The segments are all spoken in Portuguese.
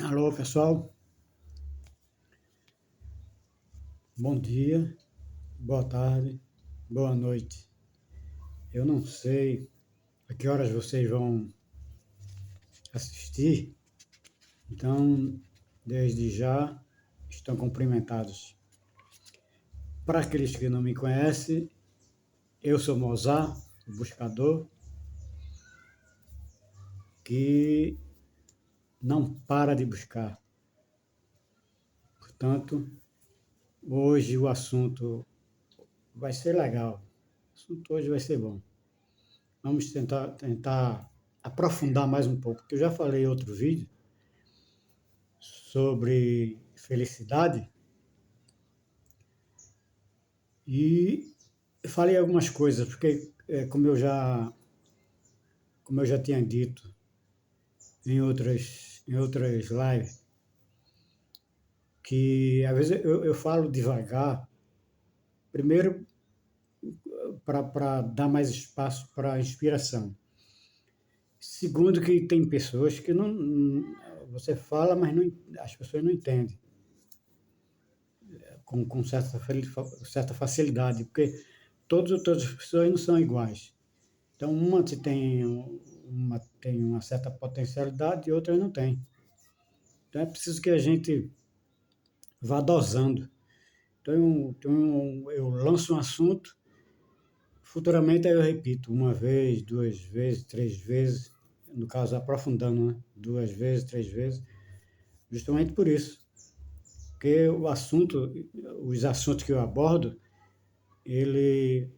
Alô, pessoal. Bom dia, boa tarde, boa noite. Eu não sei a que horas vocês vão assistir, então, desde já, estão cumprimentados. Para aqueles que não me conhecem, eu sou Mozart, o buscador, que não para de buscar. Portanto, hoje o assunto vai ser legal. O assunto hoje vai ser bom. Vamos tentar aprofundar mais um pouco, porque eu já falei em outro vídeo sobre felicidade e falei algumas coisas, porque como eu já tinha dito em outras lives, que às vezes eu falo devagar, primeiro para dar mais espaço para a inspiração. Segundo, que tem pessoas que não, você fala, mas não, as pessoas não entendem com certa facilidade, porque todas as pessoas não são iguais. Então, uma tem uma certa potencialidade e outra não tem. Então, é preciso que a gente vá dosando. Então, eu lanço um assunto, futuramente eu repito uma vez, duas vezes, três vezes, no caso aprofundando, né? Duas vezes, três vezes, justamente por isso. Porque os assuntos que eu abordo, ele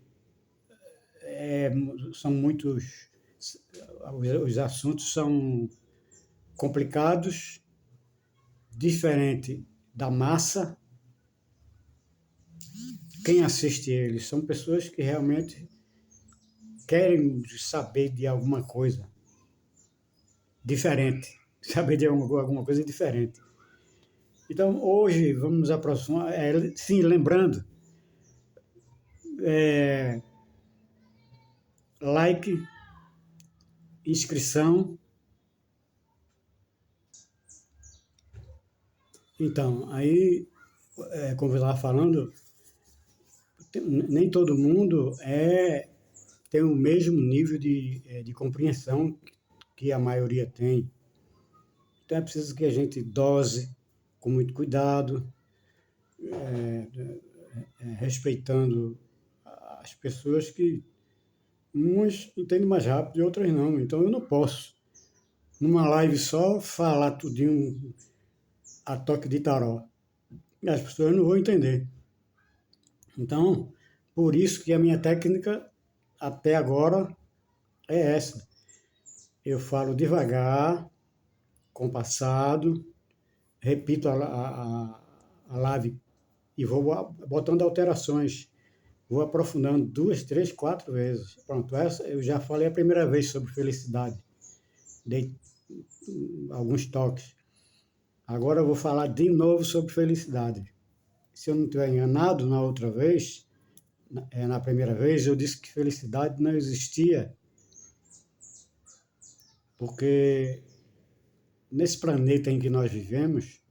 é, são muitos, os assuntos são complicados, diferente da massa. Quem assiste eles são pessoas que realmente querem saber de alguma coisa diferente, saber de alguma coisa diferente. Então, hoje, vamos aproximar, sim, lembrando, é, like, inscrição. Então, aí, como eu estava falando, nem todo mundo tem o mesmo nível de compreensão que a maioria tem. Então é preciso que a gente dose com muito cuidado, respeitando as pessoas que umas entendem mais rápido e outras não. Então eu não posso, numa live só, falar tudinho a toque de taró. As pessoas não vão entender. Então, por isso que a minha técnica até agora é essa. Eu falo devagar, compassado, repito a live e vou botando alterações, vou aprofundando duas, três, quatro vezes. Pronto, essa eu já falei a primeira vez sobre felicidade, dei alguns toques. Agora eu vou falar de novo sobre felicidade. Se eu não estiver enganado, na outra vez, na primeira vez, eu disse que felicidade não existia, porque nesse planeta em que nós vivemos,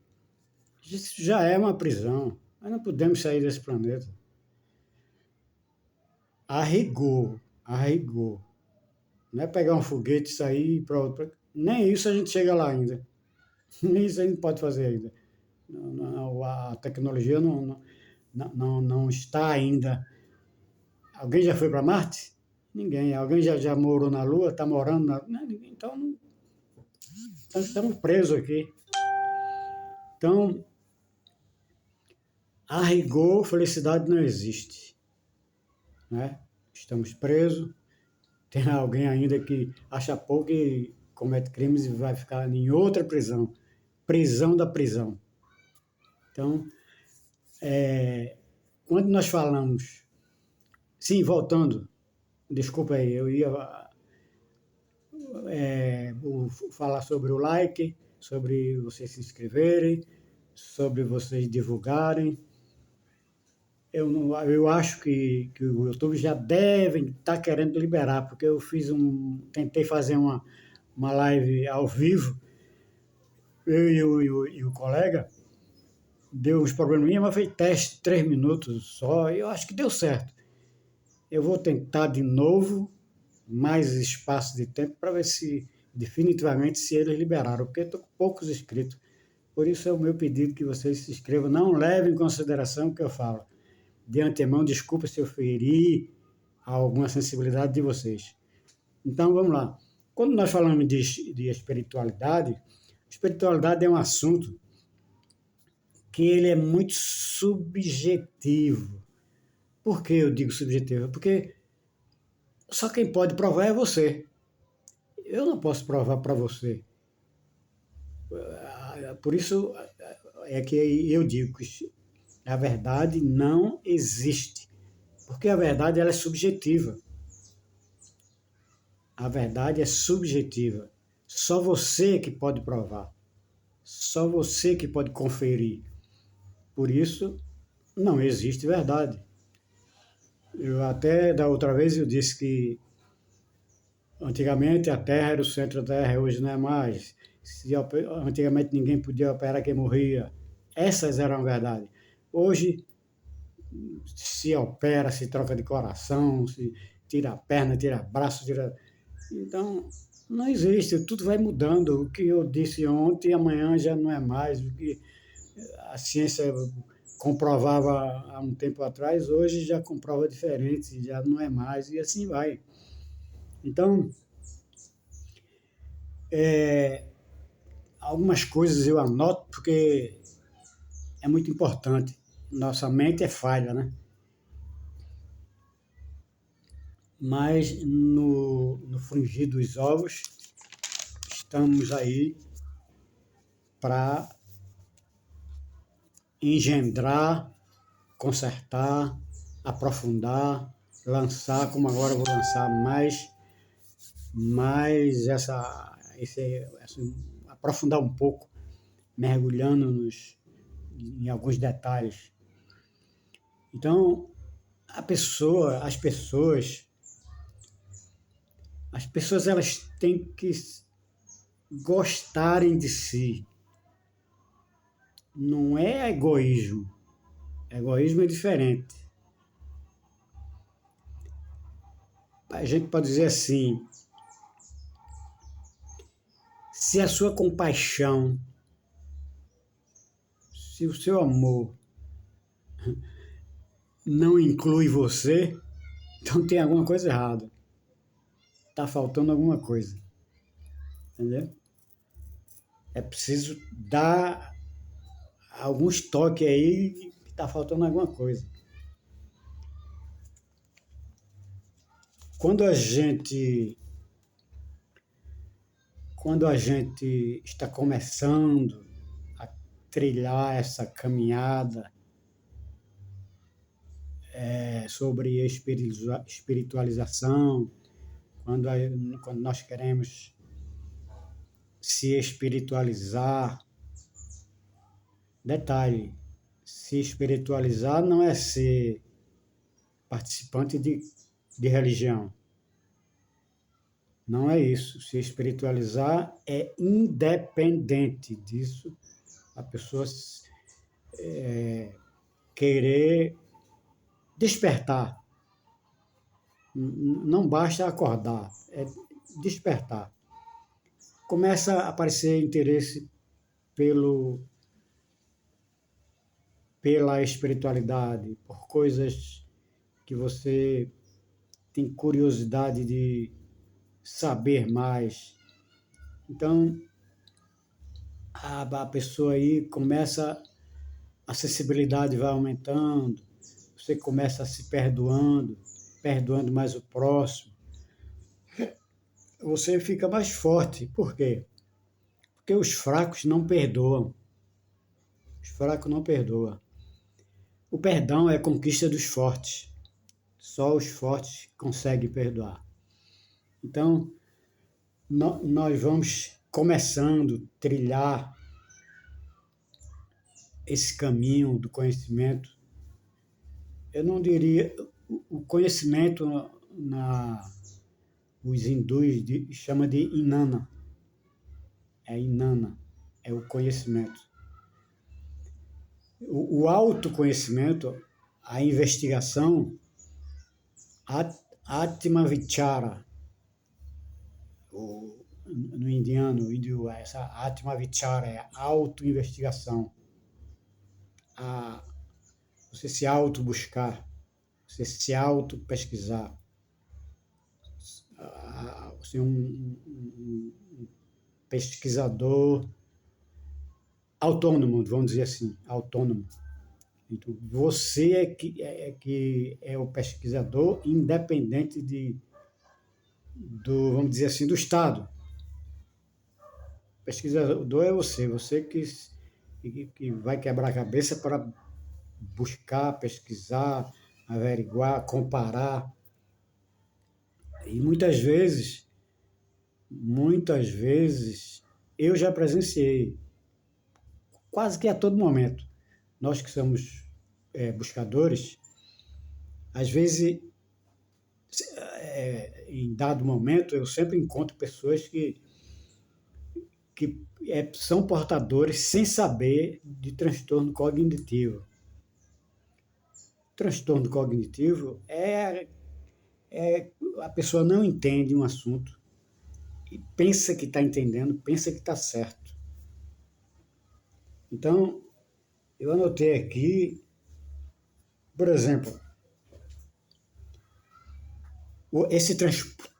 isso já é uma prisão. Nós não podemos sair desse planeta. A rigor, a rigor. Não é pegar um foguete, sair para outro. Nem isso a gente chega lá ainda. Nem isso a gente pode fazer ainda. A tecnologia não está ainda. Alguém já foi para Marte? Ninguém. Alguém já morou na Lua? Está morando na. Então, estamos presos aqui. Então, a rigor, felicidade não existe. Né? Estamos presos. Tem alguém ainda que acha pouco e comete crimes e vai ficar em outra prisão. Prisão da prisão. Então, quando nós falamos... Sim, voltando. Desculpa aí, eu ia falar sobre o like, sobre vocês se inscreverem, sobre vocês divulgarem. Eu acho que o YouTube já deve estar querendo liberar, porque eu tentei fazer uma live ao vivo eu e o colega, deu uns probleminha, mas foi teste, 3 minutos só, e eu acho que deu certo. Eu vou tentar de novo, mais espaço de tempo, para ver se definitivamente se eles liberaram, porque estou com poucos inscritos. Por isso é o meu pedido que vocês se inscrevam. Não levem em consideração o que eu falo. De antemão, desculpa se eu ferir alguma sensibilidade de vocês. Então, vamos lá. Quando nós falamos de espiritualidade é um assunto que ele é muito subjetivo. Por que eu digo subjetivo? Porque só quem pode provar é você. Eu não posso provar para você. Por isso é que eu digo que a verdade não existe. Porque a verdade ela é subjetiva. A verdade é subjetiva. Só você que pode provar. Só você que pode conferir. Por isso, não existe verdade. Eu até da outra vez eu disse que antigamente a Terra era o centro da Terra, hoje não é mais. Antigamente ninguém podia operar quem morria. Essas eram a verdade. Hoje se opera, se troca de coração, se tira a perna, tira braço, tira. Então, não existe, tudo vai mudando. O que eu disse ontem, amanhã já não é mais. O que a ciência comprovava há um tempo atrás, hoje já comprova diferente, já não é mais, e assim vai. Então, algumas coisas eu anoto porque é muito importante. Nossa mente é falha, né? Mas no frigir dos ovos, estamos aí para engendrar, consertar, aprofundar, lançar, como agora eu vou lançar mais aprofundar um pouco, mergulhando em alguns detalhes. Então, as pessoas elas têm que gostarem de si. Não é egoísmo. Egoísmo é diferente. A gente pode dizer assim, se a sua compaixão, se o seu amor não inclui você, então tem alguma coisa errada. Está faltando alguma coisa. Entendeu? É preciso dar alguns toques aí que está faltando alguma coisa. Quando a gente está começando a trilhar essa caminhada sobre espiritualização, quando nós queremos se espiritualizar, detalhe, se espiritualizar não é ser participante de religião. Não é isso. Se espiritualizar é independente disso. A pessoa querer despertar. Não basta acordar, é despertar. Começa a aparecer interesse pela espiritualidade, por coisas que você tem curiosidade de saber mais. Então, a pessoa aí começa, a sensibilidade vai aumentando, você começa a se perdoando mais o próximo, você fica mais forte. Por quê? Porque os fracos não perdoam. Os fracos não perdoam. O perdão é a conquista dos fortes. Só os fortes conseguem perdoar. Então, nós vamos começando a trilhar esse caminho do conhecimento. Eu não diria... O conhecimento, os hindus chamam de Inanna. É Inanna. é o conhecimento. O autoconhecimento, a investigação, Atma Vichara, no índio, essa Atma Vichara é a auto-investigação. Você se auto-buscar, você se auto-pesquisar. Você é um pesquisador autônomo, vamos dizer assim, autônomo. Então, você que é o pesquisador independente vamos dizer assim, do Estado. O pesquisador é você que vai quebrar a cabeça para buscar, pesquisar, averiguar, comparar. E muitas vezes, eu já presenciei, quase que a todo momento, nós que somos buscadores, às vezes, em dado momento, eu sempre encontro pessoas que são portadores sem saber de transtorno cognitivo. Transtorno cognitivo a pessoa não entende um assunto e pensa que está entendendo, pensa que está certo. Então, eu anotei aqui, por exemplo, esse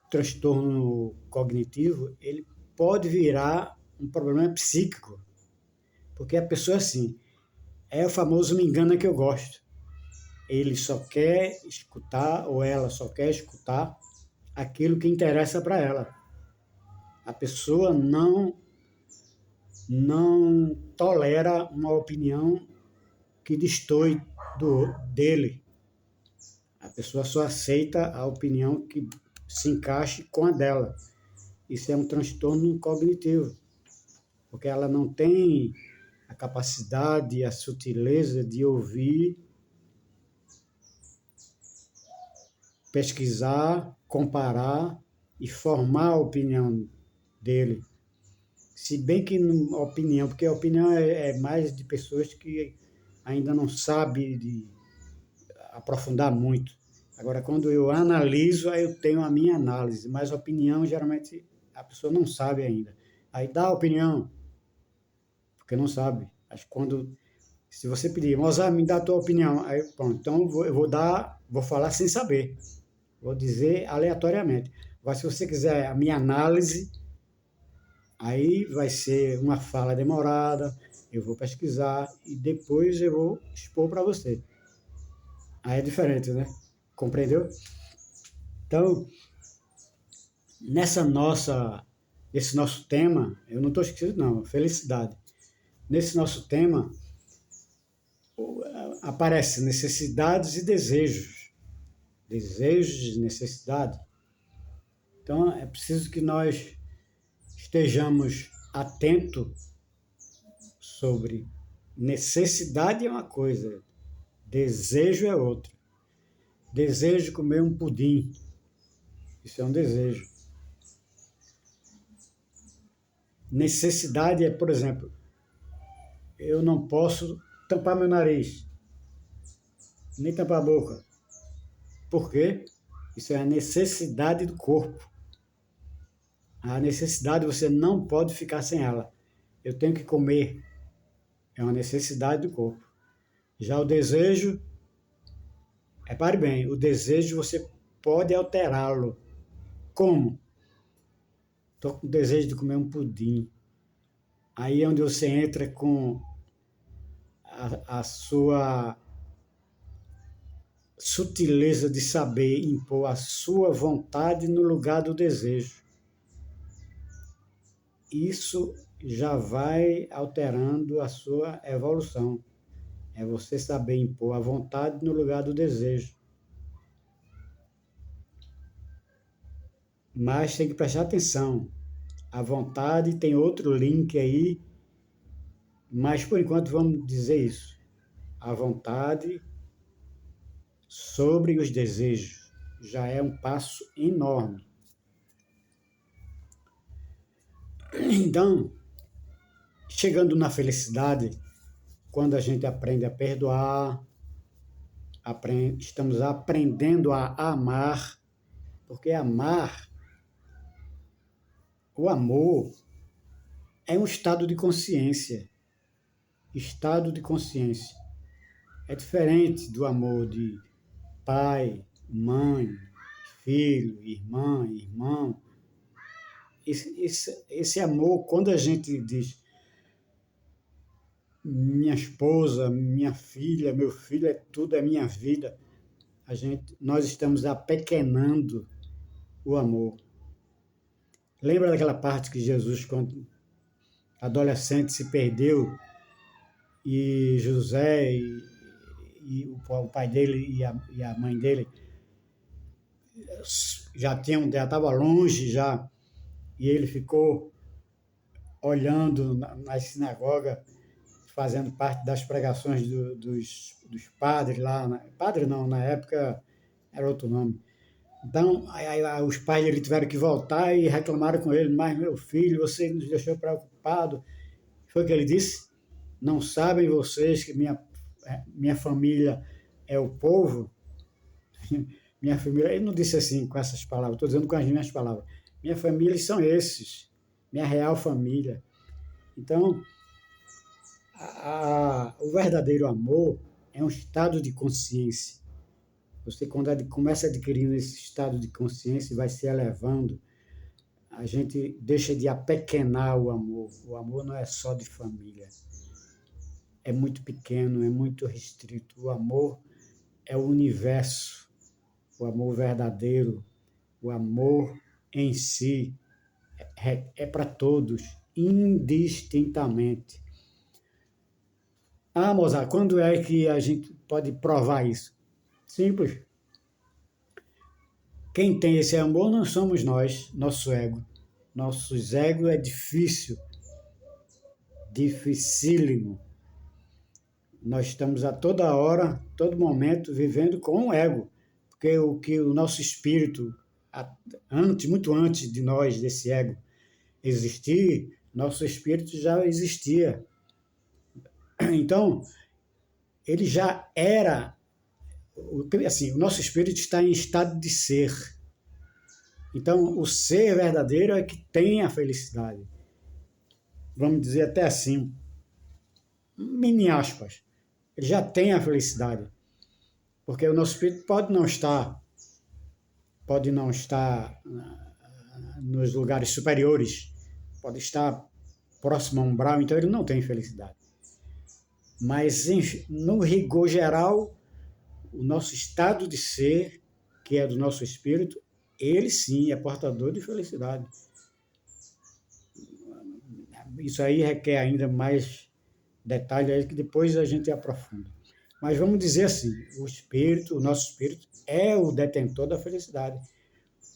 transtorno cognitivo, ele pode virar um problema psíquico, porque a pessoa, assim, é o famoso me engana que eu gosto. Ele só quer escutar, ou ela só quer escutar, aquilo que interessa para ela. A pessoa não tolera uma opinião que destoe dele. A pessoa só aceita a opinião que se encaixe com a dela. Isso é um transtorno cognitivo, porque ela não tem a capacidade, a sutileza de ouvir, pesquisar, comparar e formar a opinião dele. Se bem que opinião, porque a opinião é mais de pessoas que ainda não sabem de aprofundar muito. Agora, quando eu analiso, aí eu tenho a minha análise, mas a opinião, geralmente, a pessoa não sabe ainda. Aí dá a opinião, porque não sabe. Se você pedir, Mozart, me dá a tua opinião, aí pronto, então eu vou falar sem saber. Vou dizer aleatoriamente. Agora, se você quiser a minha análise, aí vai ser uma fala demorada, eu vou pesquisar e depois eu vou expor para você. Aí é diferente, né? Compreendeu? Então, esse nosso tema, eu não estou esquecendo não, felicidade. Nesse nosso tema, aparecem necessidades e desejos. Desejos e necessidade. Então, é preciso que nós estejamos atentos sobre necessidade é uma coisa, desejo é outra. Desejo de comer um pudim, isso é um desejo. Necessidade é, por exemplo, eu não posso tampar meu nariz, nem tampar a boca. Por quê? Isso é a necessidade do corpo. A necessidade você não pode ficar sem ela. Eu tenho que comer. É uma necessidade do corpo. Já o desejo, repare bem, o desejo você pode alterá-lo. Como? Estou com desejo de comer um pudim. Aí é onde você entra com a sua sutileza de saber impor a sua vontade no lugar do desejo. Isso já vai alterando a sua evolução. É você saber impor a vontade no lugar do desejo. Mas tem que prestar atenção. A vontade tem outro link aí, mas por enquanto vamos dizer isso. A vontade sobre os desejos já é um passo enorme. Então, chegando na felicidade quando a gente aprende a perdoar, estamos aprendendo a amar, porque o amor é um estado de consciência. Estado de consciência. É diferente do amor de pai, mãe, filho, irmã, irmão. Esse amor, quando a gente diz minha esposa, minha filha, meu filho, é tudo, é minha vida, nós estamos apequenando o amor. Lembra daquela parte que Jesus, quando adolescente, se perdeu e José e o pai dele e a mãe dele já estava longe já, e ele ficou olhando na sinagoga, fazendo parte das pregações dos padres lá. Padre não, na época era outro nome. Então, os pais dele tiveram que voltar e reclamaram com ele: mas meu filho, você nos deixou preocupado. Foi o que ele disse: não sabem vocês que minha família é o povo? Minha família, ele não disse assim com essas palavras, estou dizendo com as minhas palavras. Minha família são esses, minha real família. Então, o verdadeiro amor é um estado de consciência. Você, quando começa adquirindo esse estado de consciência e vai se elevando, a gente deixa de apequenar o amor. O amor não é só de família. É muito pequeno, é muito restrito. O amor é o universo. O amor verdadeiro, o amor em si, é para todos, indistintamente. Ah, Mozart, quando é que a gente pode provar isso? Simples. Quem tem esse amor não somos nós, nosso ego. Nosso ego é difícil, dificílimo. Nós estamos a toda hora, todo momento, vivendo com o ego. Porque o nosso espírito, muito antes de nós, desse ego existir, nosso espírito já existia. Então, ele já era, assim, o nosso espírito está em estado de ser. Então, o ser verdadeiro é que tem a felicidade. Vamos dizer até assim, mini aspas, ele já tem a felicidade. Porque o nosso espírito pode não estar nos lugares superiores, pode estar próximo a um umbral, então ele não tem felicidade. Mas, no rigor geral, o nosso estado de ser, que é do nosso espírito, ele sim é portador de felicidade. Isso aí requer ainda mais detalhes que depois a gente aprofunda. Mas vamos dizer assim, o nosso espírito é o detentor da felicidade.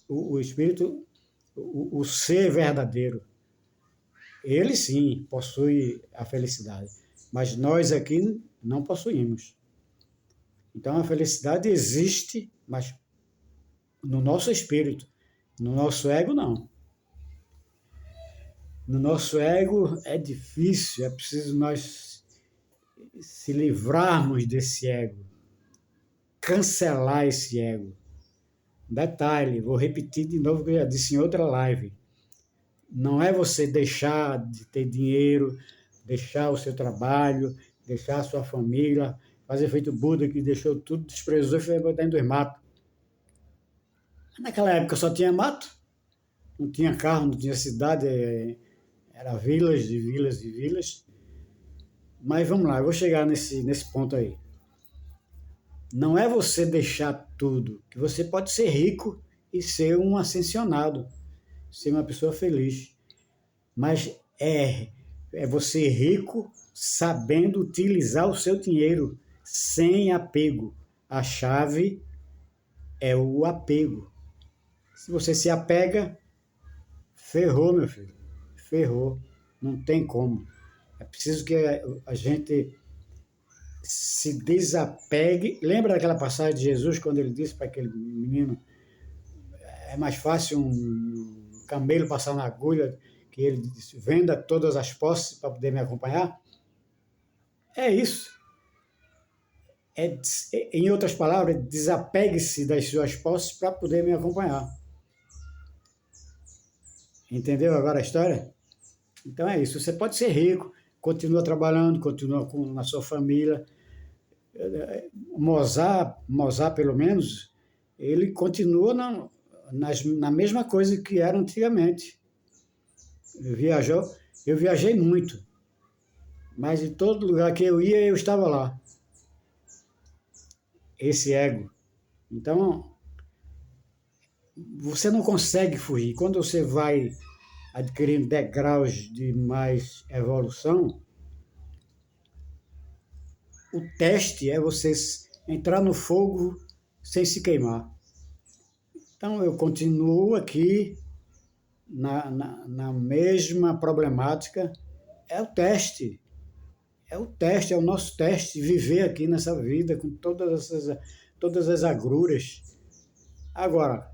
O espírito, o ser verdadeiro, ele sim possui a felicidade, mas nós aqui não possuímos. Então a felicidade existe, mas no nosso espírito, no nosso ego não. No nosso ego é difícil, é preciso nós se livrarmos desse ego, cancelar esse ego. Detalhe, vou repetir de novo o que eu já disse em outra live. Não é você deixar de ter dinheiro, deixar o seu trabalho, deixar a sua família, fazer feito Buda que deixou tudo, desprezou e foi botar dentro dos matos. Naquela época só tinha mato, não tinha carro, não tinha cidade, era vilas e vilas e vilas. Mas vamos lá, eu vou chegar nesse ponto aí. Não é você deixar tudo, que você pode ser rico e ser um ascensionado, ser uma pessoa feliz. Mas é você rico sabendo utilizar o seu dinheiro sem apego. A chave é o apego. Se você se apega, ferrou, meu filho. Ferrou. Não tem como. É preciso que a gente se desapegue. Lembra daquela passagem de Jesus, quando ele disse para aquele menino: é mais fácil um camelo passar na agulha que ele disse, venda todas as posses para poder me acompanhar, é isso. Em outras palavras, desapegue-se das suas posses para poder me acompanhar. Entendeu agora a história? Então é isso. Você pode ser rico, continua trabalhando, continua na sua família. Mozart, pelo menos, ele continua na mesma coisa que era antigamente. Eu viajei muito, mas em todo lugar que eu ia, eu estava lá. Esse ego. Então, você não consegue fugir. Quando você vai adquirindo degraus de mais evolução, o teste é você entrar no fogo sem se queimar. Então, eu continuo aqui na mesma problemática. É o teste. É o teste, é o nosso teste, viver aqui nessa vida com todas as agruras. Agora,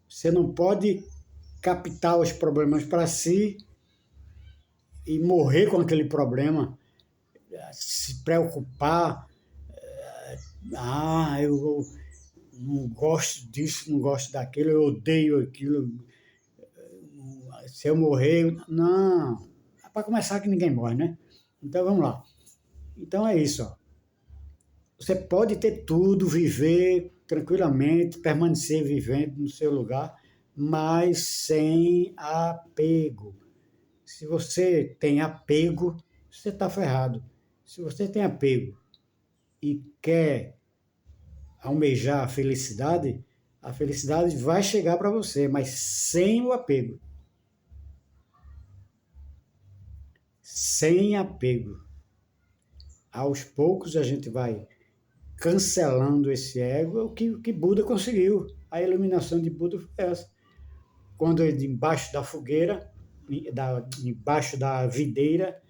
você não pode captar os problemas para si e morrer com aquele problema, se preocupar. Eu não gosto disso, não gosto daquilo, eu odeio aquilo. Se eu morrer, não. Para começar que ninguém morre, né? Então vamos lá. Então é isso, ó. Você pode ter tudo, viver tranquilamente, permanecer vivendo no seu lugar, mas sem apego. Se você tem apego, você está ferrado. Se você tem apego e quer almejar a felicidade vai chegar para você, mas sem o apego. Sem apego. Aos poucos a gente vai cancelando esse ego, o que Buda conseguiu. A iluminação de Buda foi essa. Quando ele, embaixo da fogueira, embaixo da videira,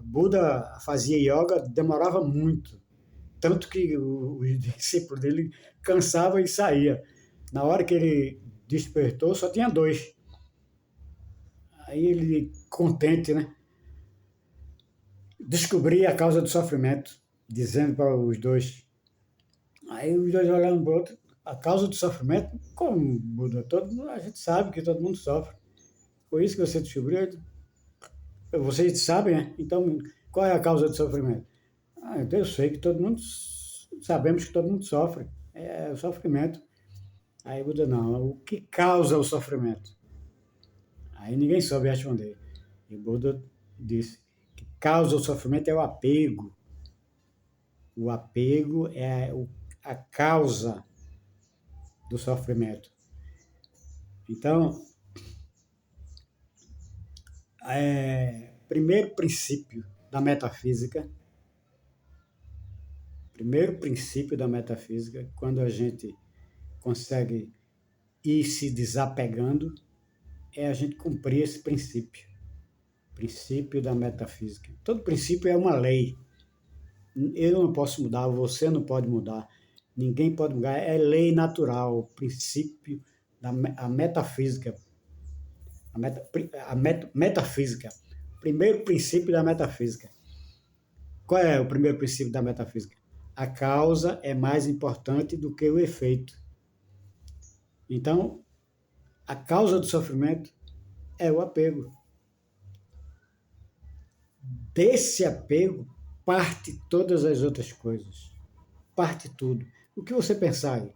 Buda fazia yoga, demorava muito. Tanto que os discípulos dele cansavam e saía. Na hora que ele despertou, só tinha dois. Aí ele, contente, né? Descobria a causa do sofrimento, dizendo para os dois. Aí os dois olhando para o outro, a causa do sofrimento, como Buda? A gente sabe que todo mundo sofre. Foi isso que você descobriu? Vocês sabem, né? Então, qual é a causa do sofrimento? Então eu sei que sabemos que todo mundo sofre. É o sofrimento. Aí Buda, não, o que causa o sofrimento? Aí ninguém soube responder. E Buda disse que causa o sofrimento é o apego. O apego é a causa do sofrimento. Então, primeiro princípio da metafísica, quando a gente consegue ir se desapegando, é a gente cumprir esse princípio da metafísica. Todo princípio é uma lei. Eu não posso mudar, você não pode mudar, ninguém pode mudar, é lei natural, o princípio da metafísica. Metafísica. Primeiro princípio da metafísica. Qual é o primeiro princípio da metafísica? A causa é mais importante do que o efeito. Então, a causa do sofrimento é o apego. Desse apego parte todas as outras coisas. Parte tudo. O que você pensar aí?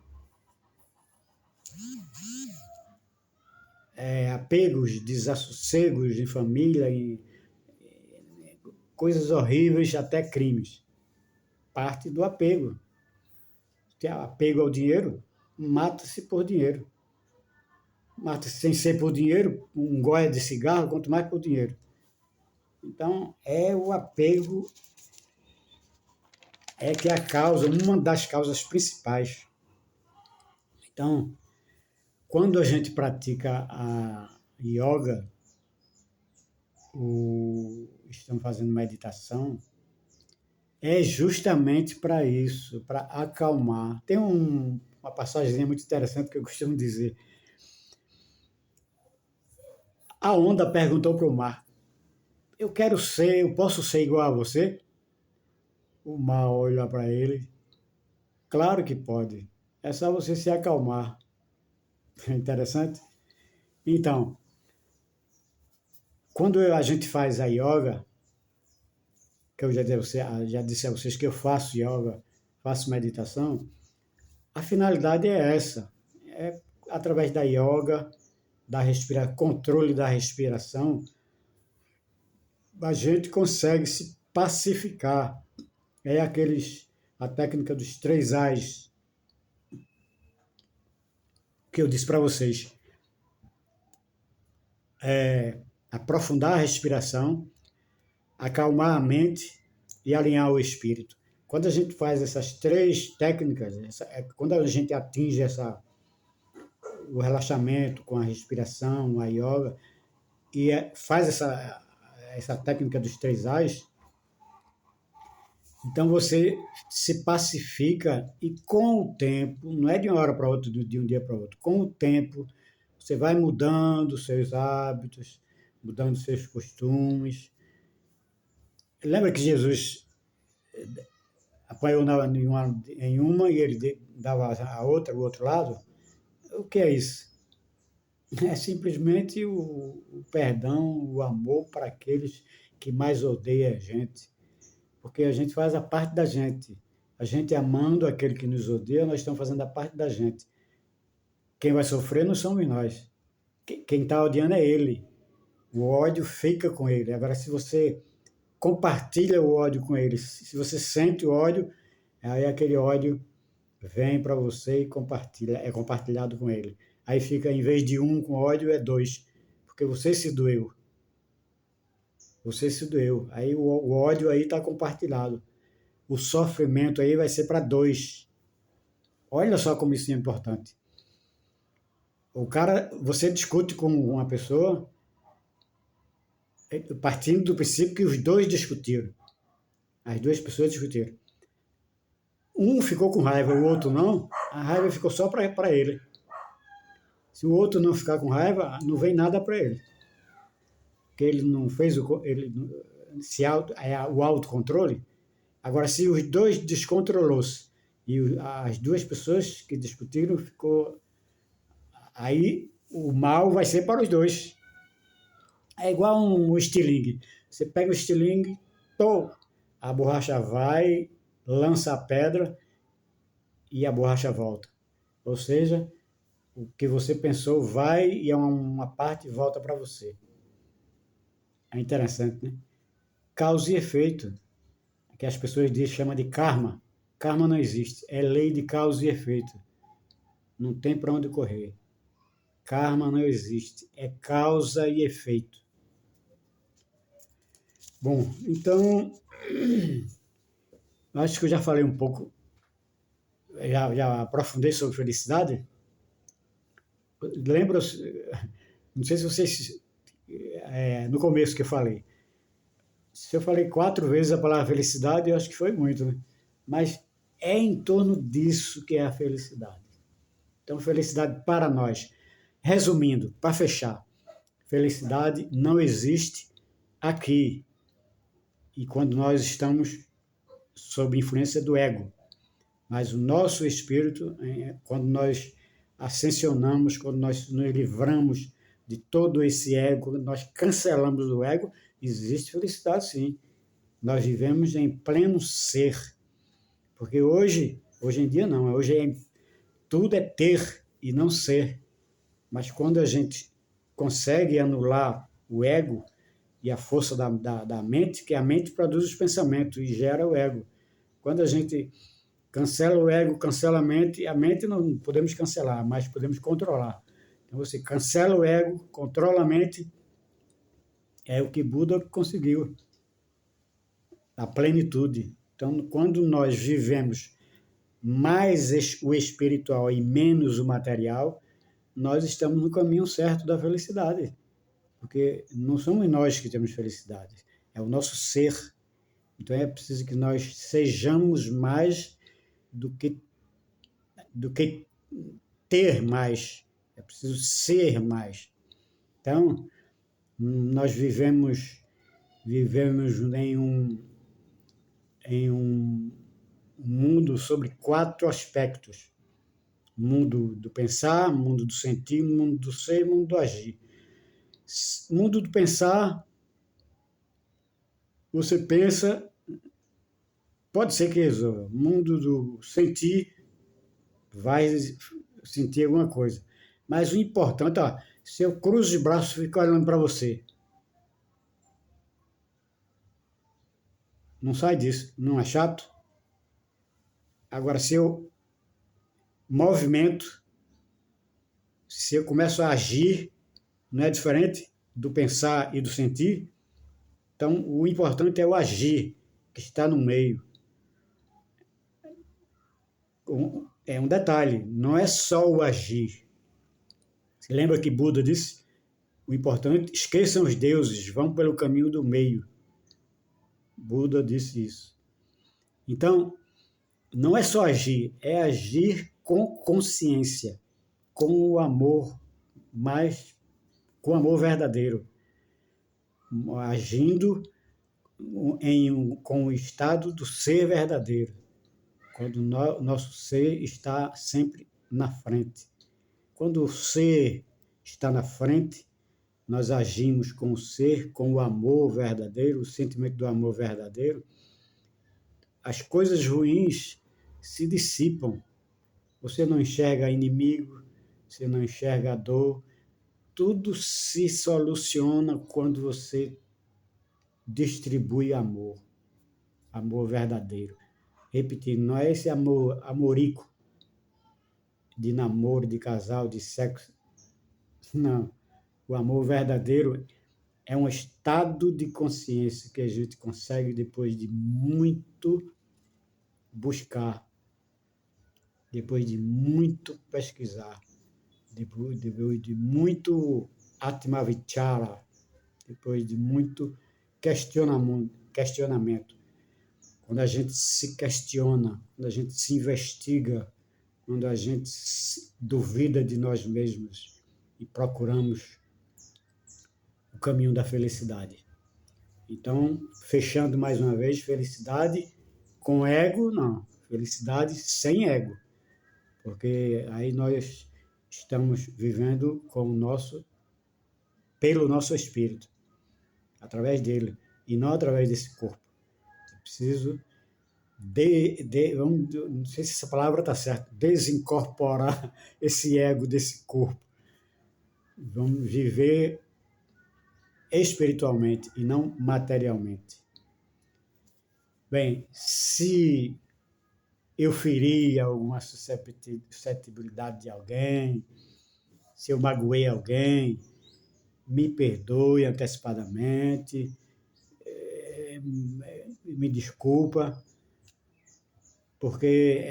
Apegos, desassossegos em família, coisas horríveis, até crimes. Parte do apego. Tem apego ao dinheiro, mata-se por dinheiro. Mata-se sem ser por dinheiro, um gole de cigarro, quanto mais por dinheiro. Então, o apego que é a causa, uma das causas principais. Então, quando a gente pratica a yoga, estamos fazendo meditação, é justamente para isso, para acalmar. Tem uma passagem muito interessante que eu costumo dizer. A onda perguntou para o mar: eu posso ser igual a você? O mar olha para ele: claro que pode. É só você se acalmar. É interessante? Então, quando a gente faz a yoga, que eu já disse a vocês que eu faço yoga, faço meditação, a finalidade é essa. É através da yoga, controle da respiração, a gente consegue se pacificar. É a técnica dos 3 As que eu disse para vocês. É aprofundar a respiração, acalmar a mente e alinhar o espírito. Quando a gente faz essas 3 técnicas, quando a gente atinge o relaxamento com a respiração, a yoga, e faz essa técnica dos 3 As, então você se pacifica e com o tempo, não é de uma hora para outra, de um dia para outro, com o tempo você vai mudando seus hábitos, mudando seus costumes. Lembra que Jesus apanhou em uma e ele dava a outra, o outro lado? O que é isso? É simplesmente o perdão, o amor para aqueles que mais odeiam a gente. Porque a gente faz a parte da gente. A gente amando aquele que nos odeia, nós estamos fazendo a parte da gente. Quem vai sofrer não somos nós. Quem está odiando é ele. O ódio fica com ele. Agora, se você compartilha o ódio com ele, se você sente o ódio, aí aquele ódio vem para você e é compartilhado com ele. Aí fica, em vez de um com ódio, é 2. Porque você se doeu. Você se doeu. Aí o ódio aí está compartilhado. O sofrimento aí vai ser para 2. Olha só como isso é importante. Você discute com uma pessoa partindo do princípio que os dois discutiram. As 2 pessoas discutiram. Um ficou com raiva, o outro não, a raiva ficou só para ele. Se o outro não ficar com raiva, não vem nada para ele. Porque ele não fez o autocontrole. Agora, se os dois descontrolou-se e as 2 pessoas que discutiram ficou, aí o mal vai ser para os 2. É igual um estilingue. Você pega o estilingue, a borracha vai, lança a pedra e a borracha volta. Ou seja, o que você pensou vai e uma parte volta para você. É interessante, né? Causa e efeito, que as pessoas chamam de karma. Karma não existe, é lei de causa e efeito. Não tem para onde correr. Karma não existe, é causa e efeito. Bom, então, acho que eu já falei um pouco, já aprofundei sobre felicidade. Lembra, não sei se vocês, no começo que eu falei, se eu falei 4 vezes a palavra felicidade, eu acho que foi muito, né? Mas é em torno disso que é a felicidade. Então, felicidade para nós. Resumindo, para fechar, felicidade não existe aqui. E quando nós estamos sob influência do ego. Mas o nosso espírito, quando nós ascensionamos, quando nós nos livramos de todo esse ego, nós cancelamos o ego, existe felicidade sim. Nós vivemos em pleno ser. Porque hoje em dia não, tudo é ter e não ser. Mas quando a gente consegue anular o ego e a força da mente, que a mente produz os pensamentos e gera o ego. Quando a gente cancela o ego, cancela a mente não podemos cancelar, mas podemos controlar. Então você cancela o ego, controla a mente, é o que Buda conseguiu, a plenitude. Então, quando nós vivemos mais o espiritual e menos o material, nós estamos no caminho certo da felicidade. Porque não somos nós que temos felicidade, é o nosso ser. Então é preciso que nós sejamos mais do que ter mais. É preciso ser mais. Então, Nós vivemos em um mundo sobre 4 aspectos: mundo do pensar, mundo do sentir, mundo do ser e mundo do agir. Mundo do pensar, você pensa, pode ser que resolva. Mundo do sentir, vai sentir alguma coisa. Mas o importante, ó, se eu cruzo os braços e fico olhando para você, não sai disso, não é chato? Agora, se eu movimento, se eu começo a agir, não é diferente do pensar e do sentir? Então, o importante é o agir, que está no meio. É um detalhe, não é só o agir. Você lembra que Buda disse? O importante, esqueçam os deuses, vão pelo caminho do meio. Buda disse isso. Então, não é só agir, é agir com consciência, com o amor, mas com o amor verdadeiro, agindo com o estado do ser verdadeiro, quando o nosso ser está sempre na frente. Quando o ser está na frente, nós agimos com o ser, com o amor verdadeiro, o sentimento do amor verdadeiro, as coisas ruins se dissipam. Você não enxerga inimigo, você não enxerga dor. Tudo se soluciona quando você distribui amor, amor verdadeiro. Repetindo, não é esse amor amorico de namoro, de casal, de sexo. Não. O amor verdadeiro é um estado de consciência que a gente consegue depois de muito buscar, depois de muito pesquisar, depois de muito atmavichara, depois de muito questionamento. Quando a gente se questiona, quando a gente se investiga, quando a gente duvida de nós mesmos e procuramos o caminho da felicidade. Então, fechando mais uma vez, felicidade com ego, não. Felicidade sem ego. Porque aí nós estamos vivendo pelo nosso espírito, através dele, e não através desse corpo. Eu preciso não sei se essa palavra está certa, desincorporar esse ego desse corpo. Vamos viver espiritualmente e não materialmente. Bem, se eu feri alguma suscetibilidade de alguém, se eu magoei alguém, me perdoe antecipadamente, me desculpa, porque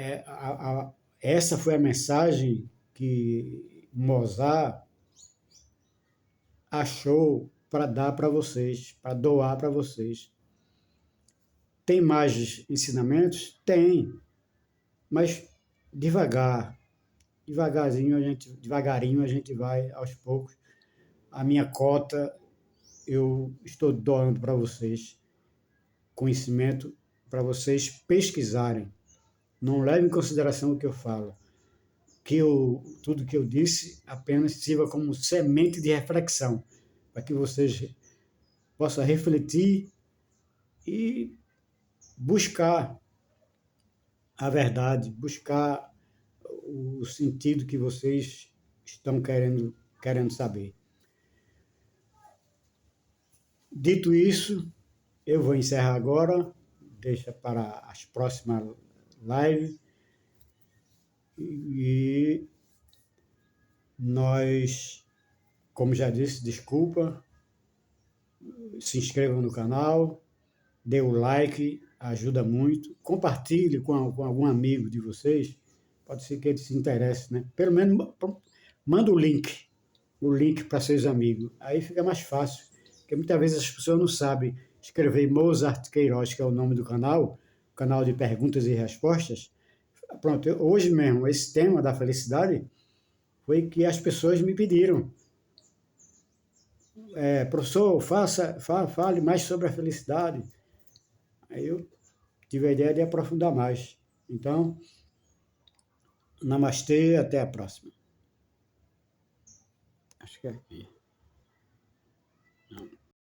essa foi a mensagem que Mozart achou para dar para vocês, para doar para vocês. Tem mais ensinamentos? Tem, mas devagarinho a gente vai aos poucos. A minha cota eu estou doando para vocês, conhecimento para vocês pesquisarem. Não leve em consideração o que eu falo. Tudo que eu disse apenas sirva como semente de reflexão, para que vocês possam refletir e buscar a verdade, buscar o sentido que vocês estão querendo saber. Dito isso, eu vou encerrar agora, deixa para as próximas lives, e nós, como já disse, desculpa, se inscrevam no canal, dê o like, ajuda muito, compartilhe com algum amigo de vocês, pode ser que ele se interesse, né? Pelo menos manda o link para seus amigos, aí fica mais fácil, porque muitas vezes as pessoas não sabem escrever Mozart Queiroz, que é o nome do canal de perguntas e respostas. Pronto, hoje mesmo, esse tema da felicidade foi que as pessoas me pediram. professor, fale mais sobre a felicidade. Aí eu tive a ideia de aprofundar mais. Então, namastê, até a próxima. Acho que é aqui. Não.